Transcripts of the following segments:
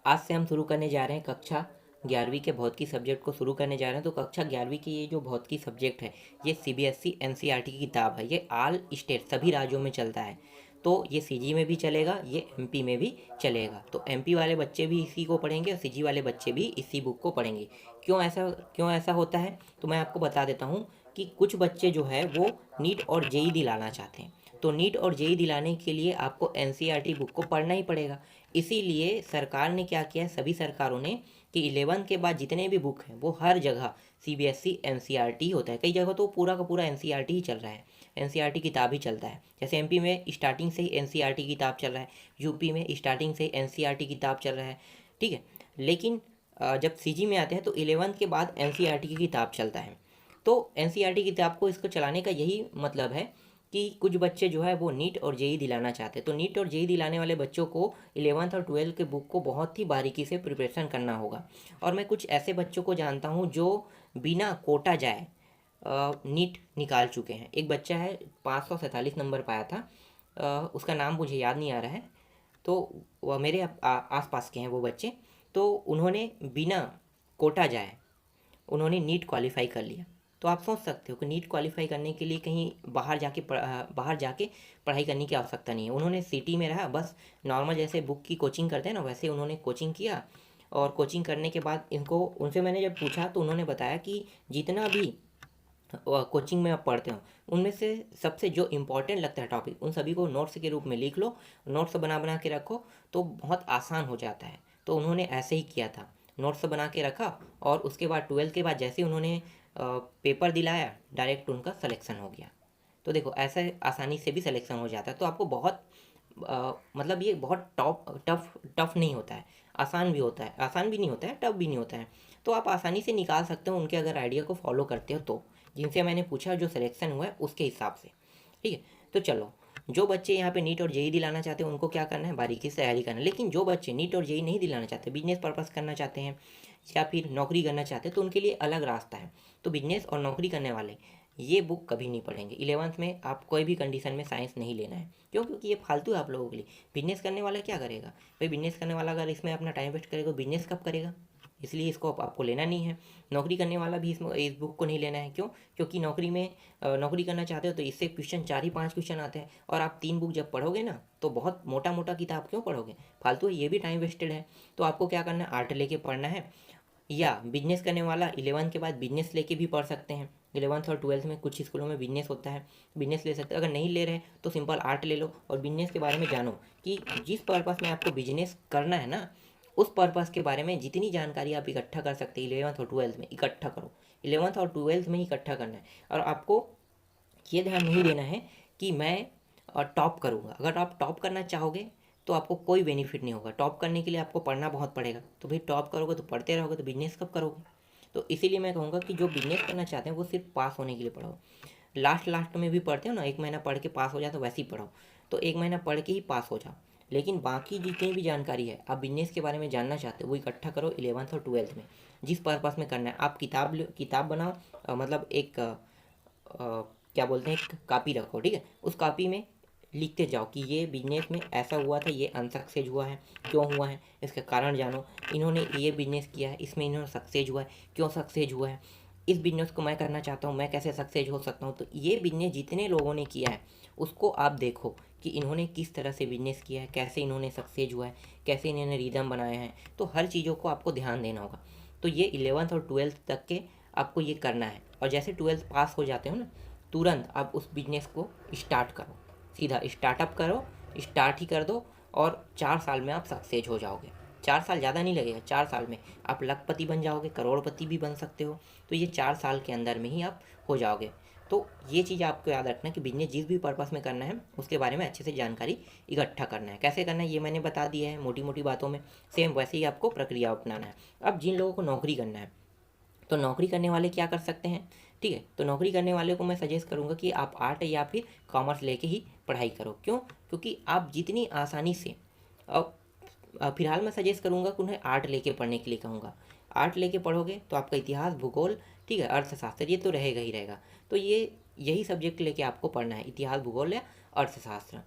आज से हम शुरू करने जा रहे हैं कक्षा 11वीं के भौतिकी सब्जेक्ट को शुरू करने जा रहे हैं। तो कक्षा 11वीं की ये जो भौतिकी सब्जेक्ट है ये सीबीएसई एनसीईआरटी की किताब है। ये ऑल स्टेट सभी राज्यों में चलता है। तो ये सीजी में भी चलेगा, ये एमपी में भी चलेगा। तो एमपी वाले बच्चे भी इसी को पढ़ेंगे और सीजी वाले बच्चे भी इसी बुक को पढ़ेंगे। क्यों ऐसा होता है तो मैं आपको बता देता हूँ कि कुछ बच्चे जो है वो नीट और जेई दिलाना चाहते हैं। तो नीट और जेई दिलाने के लिए आपको एनसीईआरटी बुक को पढ़ना ही पड़ेगा। इसीलिए सरकार ने क्या किया है, सभी सरकारों ने, कि 11th के बाद जितने भी बुक हैं वो हर जगह सीबीएसई एनसीईआरटी होता है। कई जगह तो पूरा का पूरा एनसीईआरटी ही चल रहा है, एनसीईआरटी किताब ही चलता है। जैसे एमपी में स्टार्टिंग से ही एनसीईआरटी किताब चल रहा है, यूपी में स्टार्टिंग से ही एनसीईआरटी किताब चल रहा है, ठीक है। लेकिन जब सीजी में आते हैं तो 11th के बाद एनसीईआरटी की किताब चलता है। तो एनसीईआरटी किताब को इसको चलाने का यही मतलब है कि कुछ बच्चे जो है वो नीट और जेई दिलाना चाहते हैं। तो नीट और जेई दिलाने वाले बच्चों को 11th और 12th के बुक को बहुत ही बारीकी से प्रिपरेशन करना होगा। और मैं कुछ ऐसे बच्चों को जानता हूँ जो बिना कोटा जाए नीट निकाल चुके हैं। एक बच्चा है 547 नंबर पाया था, उसका नाम मुझे याद नहीं आ रहा है। तो वह मेरे आस पास के हैं वो बच्चे। तो उन्होंने बिना कोटा जाए उन्होंने नीट क्वालिफाई कर लिया। तो आप सोच सकते हो कि नीट क्वालिफाई करने के लिए कहीं बाहर जाके पढ़ाई करने की आवश्यकता नहीं है। उन्होंने सिटी में रहा, बस नॉर्मल जैसे बुक की कोचिंग करते हैं ना वैसे उन्होंने कोचिंग किया। और कोचिंग करने के बाद इनको उनसे मैंने जब पूछा तो उन्होंने बताया कि जितना भी कोचिंग में आप पढ़ते हो उनमें से सबसे जो इम्पोर्टेंट लगता है टॉपिक उन सभी को नोट्स के रूप में लिख लो, नोट्स बना बना के रखो, तो बहुत आसान हो जाता है। तो उन्होंने ऐसे ही किया था, नोट्स बना के रखा और उसके बाद 12th के बाद जैसे ही उन्होंने पेपर दिलाया डायरेक्ट उनका सिलेक्शन हो गया। तो देखो ऐसे आसानी से भी सिलेक्शन हो जाता है। तो आपको बहुत मतलब ये बहुत टफ टफ नहीं होता है, आसान भी होता है, आसान भी नहीं होता है, टफ भी नहीं होता है। तो आप आसानी से निकाल सकते हो उनके अगर आइडिया को फॉलो करते हो तो, जिनसे मैंने पूछा जो सिलेक्शन हुआ है उसके हिसाब से, ठीक है। तो चलो, जो बच्चे यहाँ पे नीट और जेई दिलाना चाहते हैं उनको क्या करना है, बारीकी से तैयारी करना है। लेकिन जो बच्चे नीट और जेई नहीं दिलाना चाहते, बिजनेस पर्पस करना चाहते हैं या फिर नौकरी करना चाहते हैं, तो उनके लिए अलग रास्ता है। तो बिजनेस और नौकरी करने वाले ये बुक कभी नहीं पढ़ेंगे। 11th में आप कोई भी कंडीशन में साइंस नहीं लेना है। क्यों? क्योंकि ये फालतू है आप लोगों के लिए। बिजनेस करने वाला क्या करेगा भाई? बिजनेस करने वाला अगर इसमें अपना टाइम वेस्ट करेगा बिजनेस कब करेगा? इसलिए इसको आपको लेना नहीं है। नौकरी करने वाला भी इस बुक को नहीं लेना है। क्यों? क्योंकि नौकरी में नौकरी करना चाहते हो तो इससे क्वेश्चन 4 ही 5 क्वेश्चन आते हैं, और आप 3 बुक जब पढ़ोगे ना तो बहुत मोटा मोटा किताब क्यों पढ़ोगे? फालतू है, ये भी टाइम वेस्टेड है। तो आपको क्या करना है, आर्ट लेके पढ़ना है। या बिजनेस करने वाला 11th के बाद बिजनेस लेके भी पढ़ सकते हैं। 11th और 12th में कुछ स्कूलों में बिजनेस होता है, बिजनेस ले सकते हैं। अगर नहीं ले रहे तो सिंपल आर्ट ले लो और बिजनेस के बारे में जानो कि जिस पर्पस में आपको बिजनेस करना है ना उस पर्पस के बारे में जितनी जानकारी आप इकट्ठा कर सकते हैं 11th और 12th में इकट्ठा करो। 11th और 12th में ही इकट्ठा करना है। और आपको ये ध्यान नहीं देना है कि मैं टॉप करूँगा। अगर आप टॉप करना चाहोगे तो आपको कोई बेनिफिट नहीं होगा। टॉप करने के लिए आपको पढ़ना बहुत पड़ेगा। तो भाई टॉप करोगे तो पढ़ते रहोगे तो बिजनेस कब करोगे? तो इसीलिए मैं कहूँगा कि जो बिजनेस करना चाहते हैं वो सिर्फ पास होने के लिए पढ़ो। लास्ट लास्ट में भी पढ़ते हो ना, 1 महीना पढ़ के पास हो जाए तो वैसे ही पढ़ो। तो 1 महीना पढ़ के ही पास हो जाओ। लेकिन बाकी जितनी भी जानकारी है आप बिजनेस के बारे में जानना चाहते हो वो इकट्ठा करो 11th और 12th में। जिस पर्पस में करना है आप किताब बनाओ, मतलब एक क्या बोलते हैं, एक कॉपी रखो, ठीक है। उस कॉपी में लिखते जाओ कि ये बिजनेस में ऐसा हुआ था, ये अनसक्सेस हुआ है, क्यों हुआ है, इसका कारण जानो। इन्होंने ये बिजनेस किया है, इसमें इन्होंने सक्सेस हुआ है, क्यों सक्सेस हुआ है। इस बिजनेस को मैं करना चाहता हूँ, मैं कैसे सक्सेस हो सकता हूँ। तो ये बिजनेस जितने लोगों ने किया है उसको आप देखो कि इन्होंने किस तरह से बिजनेस किया है, कैसे इन्होंने सक्सेस हुआ है, कैसे इन्होंने रिदम बनाया है। तो हर चीज़ों को आपको ध्यान देना होगा। तो ये 11th और 12th तक के आपको ये करना है। और जैसे 12th पास हो जाते हो ना तुरंत आप उस बिजनेस को स्टार्ट करो, सीधा स्टार्टअप करो, स्टार्ट ही कर दो। और 4 साल में आप सक्सेस हो जाओगे। 4 साल ज़्यादा नहीं लगेगा, 4 साल में आप लखपति बन जाओगे, करोड़पति भी बन सकते हो। तो ये 4 साल के अंदर में ही आप हो जाओगे। तो ये चीज़ आपको याद रखना कि बिजनेस जिस भी पर्पस में करना है उसके बारे में अच्छे से जानकारी इकट्ठा करना है। कैसे करना है ये मैंने बता दिया है मोटी मोटी बातों में। सेम वैसे ही आपको प्रक्रिया अपनाना है। अब जिन लोगों को नौकरी करना है तो नौकरी करने वाले क्या कर सकते हैं, ठीक है। तो नौकरी करने वाले को मैं सजेस्ट करूँगा कि आप आर्ट या फिर कॉमर्स लेके ही पढ़ाई करो। क्यों? क्योंकि आप जितनी आसानी से, अब फिलहाल मैं सजेस्ट करूँगा कि उन्हें आर्ट लेके पढ़ने के लिए कहूँगा। आर्ट लेके पढ़ोगे तो आपका इतिहास, भूगोल, ठीक है, अर्थशास्त्र ये तो रहेगा ही रहेगा। तो ये यही सब्जेक्ट लेके आपको पढ़ना है, इतिहास, भूगोल या अर्थशास्त्र।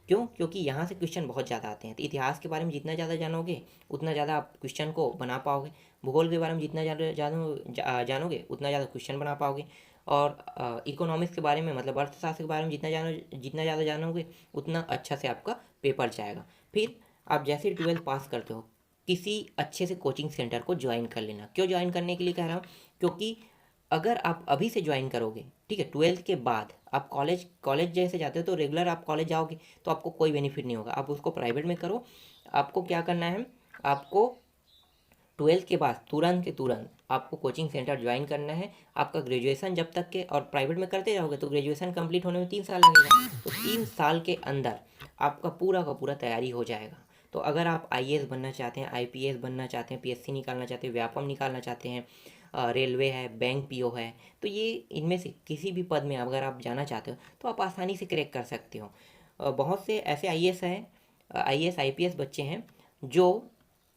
क्यों? क्योंकि यहाँ से क्वेश्चन बहुत ज़्यादा आते हैं। तो इतिहास के बारे में जितना ज़्यादा जानोगे उतना ज़्यादा आप क्वेश्चन को बना पाओगे, भूगोल के बारे में जितना ज़्यादा जानोगे उतना ज़्यादा क्वेश्चन बना पाओगे, और इकोनॉमिक्स के बारे में मतलब अर्थशास्त्र के बारे में जितना ज़्यादा जानोगे उतना अच्छा से आपका पेपर जाएगा। फिर आप जैसे 12th पास करते हो किसी अच्छे से कोचिंग सेंटर को ज्वाइन कर लेना। क्यों ज्वाइन करने के लिए कह रहा हूँ? क्योंकि अगर आप अभी से ज्वाइन करोगे, ठीक है, 12th के बाद आप कॉलेज जैसे जाते हो तो रेगुलर आप कॉलेज जाओगे तो आपको कोई बेनिफिट नहीं होगा। आप उसको प्राइवेट में करो। आपको क्या करना है, आपको 12th के बाद तुरंत के तुरंत आपको कोचिंग सेंटर ज्वाइन करना है। आपका ग्रेजुएशन जब तक के और प्राइवेट में करते रहोगे तो ग्रेजुएशन कंप्लीट होने में 3 साल लगेगा। तो 3 साल के अंदर आपका पूरा का पूरा तैयारी हो जाएगा। तो अगर आप आईएएस बनना चाहते हैं, आईपीएस बनना चाहते हैं, पीएससी निकालना चाहते हैं, व्यापम निकालना चाहते हैं, रेलवे है, बैंक पीओ है, तो ये इनमें से किसी भी पद में अगर आप जाना चाहते हो तो आप आसानी से क्रैक कर सकते हो। बहुत से ऐसे आईएएस हैं, आईएएस आईपीएस बच्चे हैं जो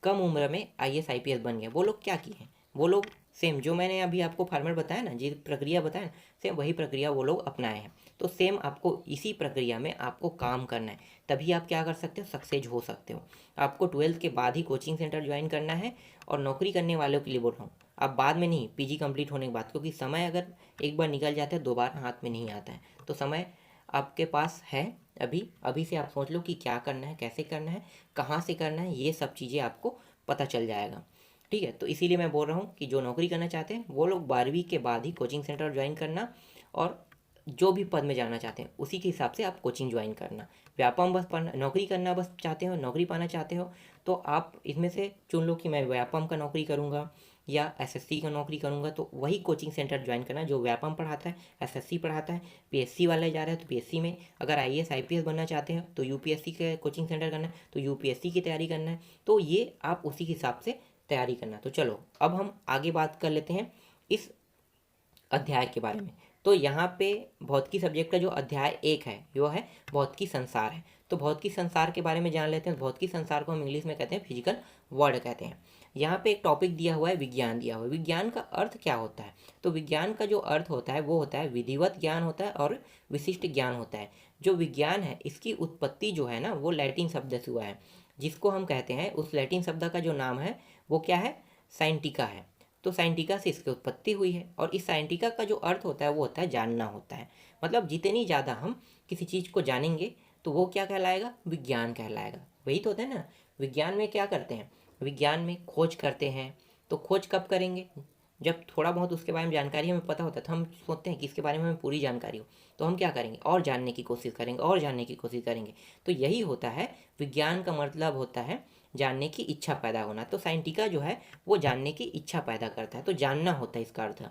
कम उम्र में आईएएस आईपीएस बन गए। वो लोग क्या किए हैं, वो लोग सेम जो मैंने अभी आपको फार्मूला बताया ना, जो प्रक्रिया बताया ना, सेम वही प्रक्रिया वो लोग अपनाए हैं। तो सेम आपको इसी प्रक्रिया में आपको काम करना है, तभी आप क्या कर सकते हो, सक्सेस हो सकते हो। आपको 12th के बाद ही कोचिंग सेंटर ज्वाइन करना है। और नौकरी करने वालों के लिए बोल रहा हूँ, आप बाद में नहीं, पीजी कंप्लीट होने के बाद, क्योंकि समय अगर एक बार निकल जाता है दोबारा हाथ में नहीं आता है। तो समय आपके पास है अभी, अभी से आप सोच लो कि क्या करना है, कैसे करना है, कहाँ से करना है, ये सब चीज़ें आपको पता चल जाएगा। ठीक है, तो इसीलिए मैं बोल रहा हूँ कि जो नौकरी करना चाहते हैं वो लोग 12वीं के बाद ही कोचिंग सेंटर ज्वाइन करना, और जो भी पद में जाना चाहते हैं उसी के हिसाब से आप कोचिंग ज्वाइन करना। व्यापम बस पढ़ना, नौकरी करना बस चाहते हो, नौकरी पाना चाहते हो तो आप इसमें से चुन लो कि मैं व्यापम का नौकरी करूँगा या एसएससी का नौकरी करूँगा। तो वही कोचिंग सेंटर ज्वाइन करना जो व्यापम पढ़ाता है, एसएससी पढ़ाता है। पीएससी वाले जा रहे हैं तो पीएससी में, अगर आईएएस आईपीएस बनना चाहते हैं तो यूपीएससी के कोचिंग सेंटर करना है, तो यूपीएससी की तैयारी करना है। तो ये आप उसी हिसाब से तैयारी करना। तो चलो अब हम आगे बात कर लेते हैं इस अध्याय के बारे में। तो यहाँ पे भौतिकी सब्जेक्ट का जो अध्याय 1 है वो है भौतिकी संसार है। तो भौतिकी संसार के बारे में जान लेते हैं। भौतिकी संसार को हम इंग्लिश में कहते हैं फिजिकल वर्ल्ड कहते हैं। यहाँ पे एक टॉपिक दिया हुआ है, विज्ञान दिया हुआ है। विज्ञान का अर्थ क्या होता है? तो विज्ञान का जो अर्थ होता है वो होता है विधिवत ज्ञान होता है और विशिष्ट ज्ञान होता है। जो विज्ञान है इसकी उत्पत्ति जो है ना वो लैटिन शब्द से हुआ है, जिसको हम कहते हैं, उस लैटिन शब्द का जो नाम है वो क्या है, साइंटिका है। तो साइंटिका से इसकी उत्पत्ति हुई है। और इस साइंटिका का जो अर्थ होता है वो होता है जानना होता है। मतलब जितनी ज़्यादा हम किसी चीज़ को जानेंगे तो वो क्या कहलाएगा, विज्ञान कहलाएगा। वही तो होता है ना, विज्ञान में क्या करते हैं, विज्ञान में खोज करते हैं। तो खोज कब करेंगे, जब थोड़ा बहुत उसके बारे में जानकारी हमें पता होता है। तो हम सोचते हैं कि इसके बारे में हमें पूरी जानकारी हो, तो हम क्या करेंगे, और जानने की कोशिश करेंगे, और जानने की कोशिश करेंगे। तो यही होता है विज्ञान का मतलब होता है जानने की इच्छा पैदा होना। तो साइंटिका जो है वो जानने की इच्छा पैदा करता है, तो जानना होता है इसका अर्थ।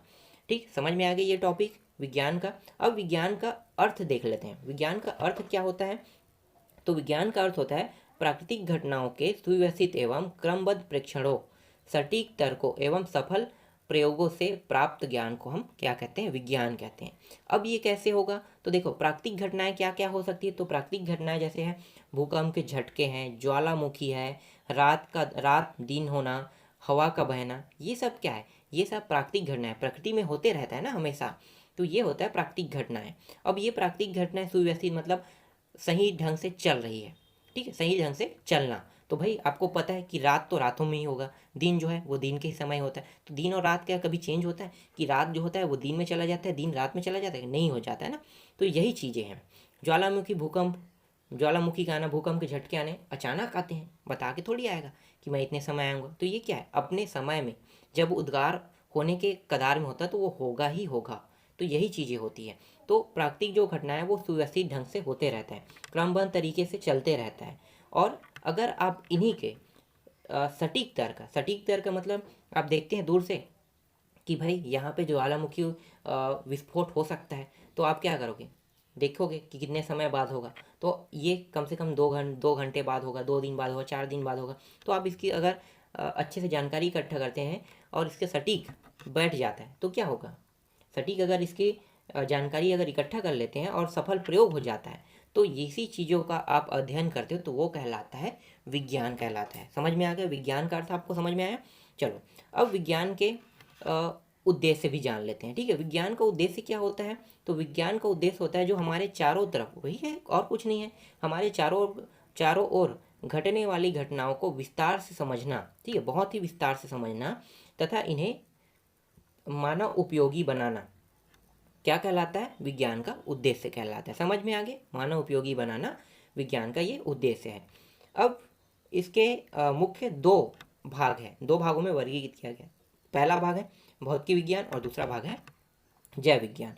ठीक, समझ में आ गई ये टॉपिक विज्ञान का। अब विज्ञान का अर्थ देख लेते हैं। विज्ञान का अर्थ क्या होता है? तो विज्ञान का अर्थ होता है प्राकृतिक घटनाओं के सुव्यवस्थित एवं क्रमबद्ध प्रेक्षणों, सटीक तर्कों एवं सफल प्रयोगों से प्राप्त ज्ञान को हम क्या कहते हैं, विज्ञान कहते हैं। अब ये कैसे होगा? तो देखो प्राकृतिक घटनाएं क्या क्या हो सकती है। तो प्राकृतिक घटनाएं जैसे है भूकंप के झटके हैं, ज्वालामुखी है, रात दिन होना, हवा का बहना, ये सब क्या है, ये सब प्राकृतिक घटनाएं, प्रकृति में होते रहता है ना हमेशा। तो ये होता है प्राकृतिक घटनाएं। अब ये प्राकृतिक घटनाएं सुव्यवस्थित मतलब सही ढंग से चल रही है। ठीक है, सही ढंग से चलना। तो भाई आपको पता है कि रात तो रातों में ही होगा, दिन जो है वो दिन के समय होता है। तो दिन और रात क्या कभी चेंज होता है कि रात जो होता है वो दिन में चला जाता है, दिन रात में चला जाता है? नहीं हो जाता है ना। तो यही चीज़ें हैं। ज्वालामुखी भूकंप, ज्वालामुखी का आना, भूकंप के झटके आने अचानक आते हैं, बता के थोड़ी आएगा कि मैं इतने समय आऊँगा। तो ये क्या है, अपने समय में जब उद्गार होने के कगार में होता है तो वो होगा ही होगा। तो यही चीज़ें होती है। तो प्राकृतिक जो घटना है वो सुव्यवस्थित ढंग से होते रहता है, क्रमबद्ध तरीके से चलते रहता है। और अगर आप इन्हीं के सटीक तर्क का मतलब आप देखते हैं दूर से कि भाई यहाँ पे ज्वालामुखी विस्फोट हो सकता है, तो आप क्या करोगे, देखोगे कि कितने समय बाद होगा। तो ये कम से कम 2 घंटे बाद होगा, 2 दिन बाद होगा, 4 दिन बाद होगा। तो आप इसकी अगर अच्छे से जानकारी इकट्ठा करते हैं और इसके सटीक बैठ जाता है तो क्या होगा, सटीक अगर इसकी जानकारी अगर इकट्ठा कर लेते हैं और सफल प्रयोग हो जाता है तो इसी चीज़ों का आप अध्ययन करते हो तो वो कहलाता है विज्ञान कहलाता है। समझ में आ गया विज्ञान का अर्थ, आपको समझ में आया? चलो अब विज्ञान के उद्देश्य भी जान लेते हैं। ठीक है, विज्ञान का उद्देश्य क्या होता है? तो विज्ञान का उद्देश्य होता है जो हमारे चारों तरफ, वही है और कुछ नहीं है, हमारे चारों चारों ओर घटने वाली घटनाओं को विस्तार से समझना। ठीक है, बहुत ही विस्तार से समझना तथा इन्हें मानव उपयोगी बनाना क्या कहलाता है? विज्ञान का उद्देश्य कहलाता है। समझ में आगे? मानव उपयोगी बनाना विज्ञान का ये उद्देश्य है। अब इसके मुख्य दो भाग हैं, दो भागों में वर्गीकृत किया गया। पहला भाग है भौतिक विज्ञान और दूसरा भाग है जैव विज्ञान।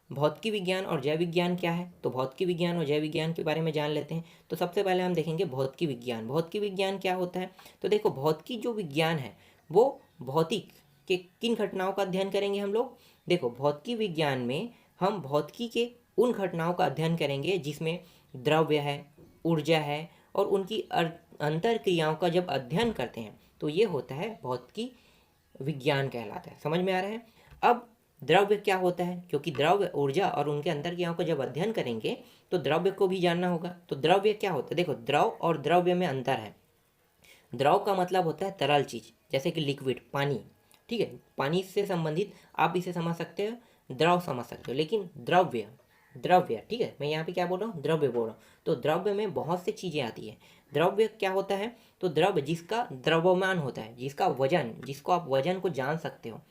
भौतिक विज्ञान और जैव विज्ञान क्या है? तो भौतिक विज्ञान और जैव विज्ञान के बारे में जान लेते हैं। तो सबसे पहले हम देखेंगे भौतिक विज्ञान। भौतिक विज्ञान क्या होता है? तो देखो, भौतिकी जो विज्ञान है वो भौतिक के किन घटनाओं का अध्ययन करेंगे हम लोग? देखो, भौतिकी विज्ञान में हम भौतिकी के उन घटनाओं का अध्ययन करेंगे जिसमें द्रव्य है, ऊर्जा है और उनकी अंतर क्रियाओं का जब अध्ययन करते हैं तो ये होता है भौतिकी विज्ञान कहलाता है। समझ में आ रहा है? अब द्रव्य क्या होता है? क्योंकि द्रव्य, ऊर्जा और उनके अंतर क्रियाओं का जब अध्ययन करेंगे तो द्रव्य को भी जानना होगा। तो द्रव्य क्या होता है? देखो, द्रव और द्रव्य में अंतर है। द्रव का मतलब होता है तरल चीज, जैसे कि लिक्विड, पानी। ठीक है, पानी से संबंधित आप इसे समझ सकते हो, द्रव समझ सकते हो। लेकिन द्रव्य, द्रव्य, ठीक है, मैं यहाँ पे क्या बोल रहा हूँ? द्रव्य बोल रहा हूँ। तो द्रव्य में बहुत सी चीज़ें आती है। द्रव्य क्या होता है? तो द्रव्य जिसका द्रव्यमान होता है, जिसका वजन, जिसको आप वजन को जान सकते हो।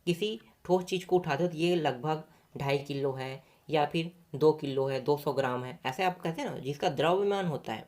किसी ठोस चीज़ को उठाते हो तो ये लगभग 2.5 किलो है या फिर 2 किलो है, 200 ग्राम है, ऐसे आप कहते हैं ना। जिसका द्रव्यमान होता है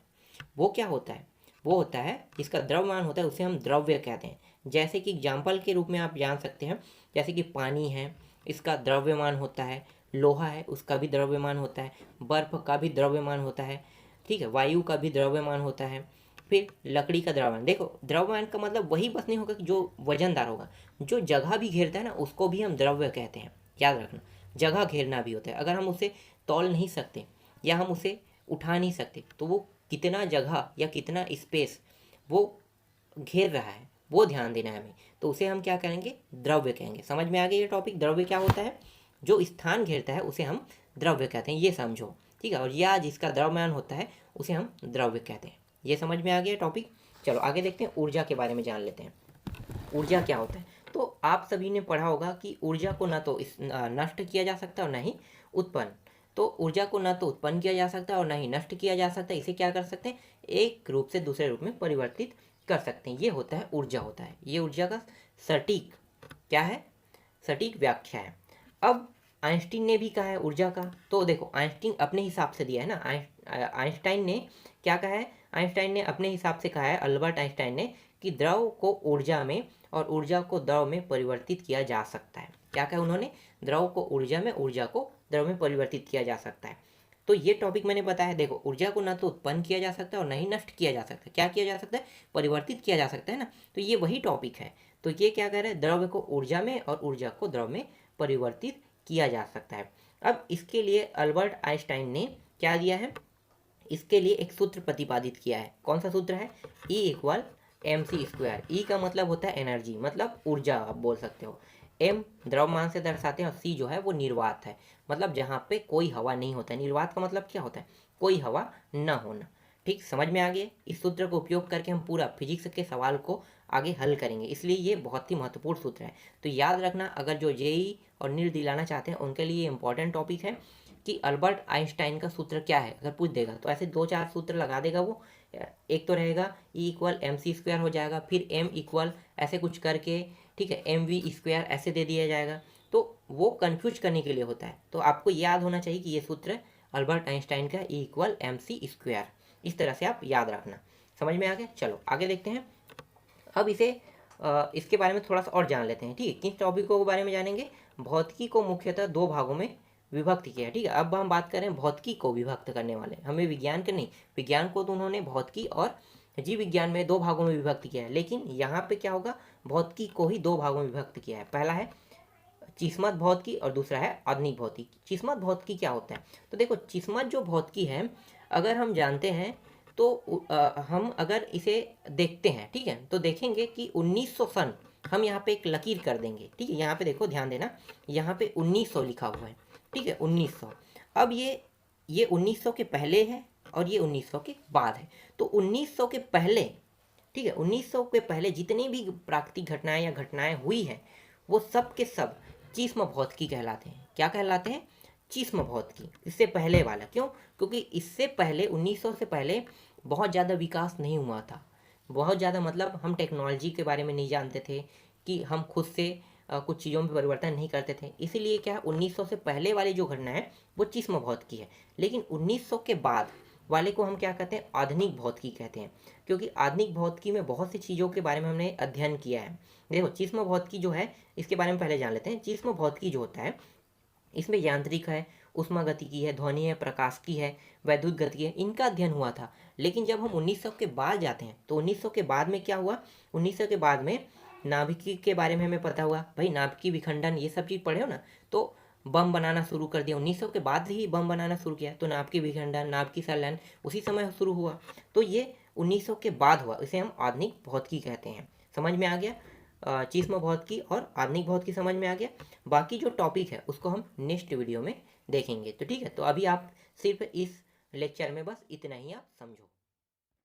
वो क्या होता है? वो होता है जिसका द्रव्यमान होता है, उसे हम द्रव्य कहते हैं। जैसे कि एग्जाम्पल के रूप में आप जान सकते हैं, जैसे कि पानी है, इसका द्रव्यमान होता है। लोहा है, उसका भी द्रव्यमान होता है। बर्फ का भी द्रव्यमान होता है। ठीक है, वायु का भी द्रव्यमान होता है। फिर लकड़ी का द्रव्यमान। देखो, द्रव्यमान का मतलब वही बस नहीं होगा कि जो वजनदार होगा, जो जगह भी घेरता है ना, उसको भी हम द्रव्य कहते हैं। याद रखना, जगह घेरना भी होता है। अगर हम उसे तौल नहीं सकते या हम उसे उठा नहीं सकते तो वो कितना जगह या कितना स्पेस वो घेर रहा है, वो ध्यान देना है हमें। तो उसे हम क्या करेंगे? द्रव्य कहेंगे। समझ में आ गया ये टॉपिक? द्रव्य क्या होता है? जो स्थान घेरता है उसे हम द्रव्य कहते हैं, ये समझो। ठीक है, और या जिसका द्रव्यमान होता है उसे हम द्रव्य कहते हैं। ये समझ में आ गया टॉपिक? चलो आगे देखते हैं, ऊर्जा के बारे में जान लेते हैं। ऊर्जा क्या होता है? तो आप सभी ने पढ़ा होगा कि ऊर्जा को ना तो नष्ट किया जा सकता और ना ही उत्पन्न। तो ऊर्जा को ना तो उत्पन्न किया जा सकता और ना ही नष्ट किया जा सकता। इसे क्या कर सकते हैं? एक रूप से दूसरे रूप में परिवर्तित कर सकते हैं। ये होता है ऊर्जा, होता है ये ऊर्जा का सटीक क्या है? सटीक व्याख्या है। अब आइंस्टीन ने भी कहा है ऊर्जा का। तो देखो, आइंस्टीन अपने हिसाब से दिया है ना। आइंस्टाइन ने क्या कहा है? आइंस्टाइन ने अपने हिसाब से कहा है, अल्बर्ट आइंस्टाइन ने, कि द्रव को ऊर्जा में और ऊर्जा को द्रव में परिवर्तित किया जा सकता है। क्या कहा उन्होंने? द्रव को ऊर्जा में, ऊर्जा को द्रव में परिवर्तित किया जा सकता है। तो ये टॉपिक मैंने बताया। देखो, ऊर्जा को ना तो उत्पन्न किया जा सकता है और ना ही नष्ट किया जा सकता। क्या किया जा सकता है? परिवर्तित किया जा सकता है ना। तो ये वही टॉपिक है। तो ये क्या कह रहे हैं? द्रव्य को ऊर्जा में और ऊर्जा को द्रव में परिवर्तित किया जा सकता है। अब इसके लिए अल्बर्ट आइंस्टाइन ने क्या दिया है? इसके लिए एक सूत्र प्रतिपादित किया है। कौन सा सूत्र है? E=mc²। ई का मतलब होता है एनर्जी, मतलब ऊर्जा आप बोल सकते हो। m द्रव्यमान से दर्शाते हैं और c जो है वो निर्वात है, मतलब जहाँ पे कोई हवा नहीं होता है। निर्वात का मतलब क्या होता है? कोई हवा न होना। ठीक, समझ में आ गया? इस सूत्र को उपयोग करके हम पूरा फिजिक्स के सवाल को आगे हल करेंगे, इसलिए ये बहुत ही महत्वपूर्ण सूत्र है। तो याद रखना, अगर जो जेई और नीट दिलाना चाहते हैं उनके लिए इंपॉर्टेंट टॉपिक है कि अल्बर्ट आइंस्टाइन का सूत्र क्या है। अगर पूछ देगा तो ऐसे 2-4 सूत्र लगा देगा वो। एक तो रहेगा E=mc² हो जाएगा, फिर m ऐसे कुछ करके, ठीक है, mv² ऐसे दे दिया जाएगा। तो वो कंफ्यूज करने के लिए होता है। तो आपको याद होना चाहिए कि ये सूत्र अल्बर्ट आइंस्टाइन का E=mc²। इस तरह से आप याद रखना। समझ में आ गया? चलो आगे देखते हैं। अब इसके बारे में थोड़ा सा और जान लेते हैं। ठीक है, किन टॉपिकों के बारे में जानेंगे? भौतिकी को मुख्यतः 2 भागों में विभक्त किया है। ठीक है, अब हम बात करें भौतिकी को विभक्त करने वाले, हमें विज्ञान के नहीं। विज्ञान को तो उन्होंने भौतिकी और जीव विज्ञान में 2 भागों में विभक्त किया है, लेकिन यहाँ पे क्या होगा? भौतिकी को ही 2 भागों में विभक्त किया है। पहला है चिस्मत भौतिकी और दूसरा है आधुनिक भौतिकी। चिस्मत भौतिकी क्या होता है? तो देखो, चिस्मत जो भौतिकी है, अगर हम जानते हैं तो हम अगर इसे देखते हैं, ठीक है, तो देखेंगे कि 1900 सन, हम यहाँ पे एक लकीर कर देंगे। ठीक है, यहाँ पे देखो, ध्यान देना, यहाँ पे 1900 लिखा हुआ है। ठीक है, 1900। अब ये 1900 के पहले है और ये 1900 के बाद है। तो 1900 के पहले, ठीक है, 1900 के पहले जितनी भी प्राकृतिक घटनाएं या घटनाएं हुई हैं वो सब के सब चीस्म भौतिकी कहलाते हैं। क्या कहलाते हैं? चीस्म भौतिकी। इससे पहले वाला क्यों? क्योंकि इससे पहले 1900 से पहले बहुत ज़्यादा विकास नहीं हुआ था। बहुत ज़्यादा मतलब हम टेक्नोलॉजी के बारे में नहीं जानते थे कि हम खुद से कुछ चीज़ों में परिवर्तन नहीं करते थे। इसीलिए क्या है, 1900 से पहले वाली जो घटना है वो चीस्म भौतिकी है। लेकिन 1900 के बाद वाले को हम क्या कहते हैं? आधुनिक भौतिकी कहते हैं। क्योंकि आधुनिक भौतिकी में बहुत सी चीज़ों के बारे में हमने अध्ययन किया है। देखो, चीस्म भौतिकी जो है इसके बारे में पहले जान लेते हैं। चीस्म भौतिकी जो होता है इसमें यांत्रिक है, ऊष्मागतिकी है, ध्वनि है, प्रकाश की है, वैद्युत गति है, इनका अध्ययन हुआ था। लेकिन जब हम 1900 के बाद जाते हैं तो 1900 के बाद में क्या हुआ? 1900 के बाद में नाभिकी के बारे में हमें पता हुआ। भाई नाभिकीय विखंडन ये सब चीज़ पढ़े हो ना, तो बम बनाना शुरू कर दिया। 1900 के बाद ही बम बनाना शुरू किया, तो नाभिकीय विखंडन, नाभिकीय संलयन उसी समय शुरू हुआ। तो ये 1900 के बाद हुआ, इसे हम आधुनिक भौतिकी कहते हैं। समझ में आ गया? चीस्म भौतिकी और आधुनिक भौतिकी समझ में आ गया। बाकी जो टॉपिक है उसको हम नेक्स्ट वीडियो में देखेंगे। तो ठीक है, तो अभी आप सिर्फ इस लेक्चर में बस इतना ही आप समझो।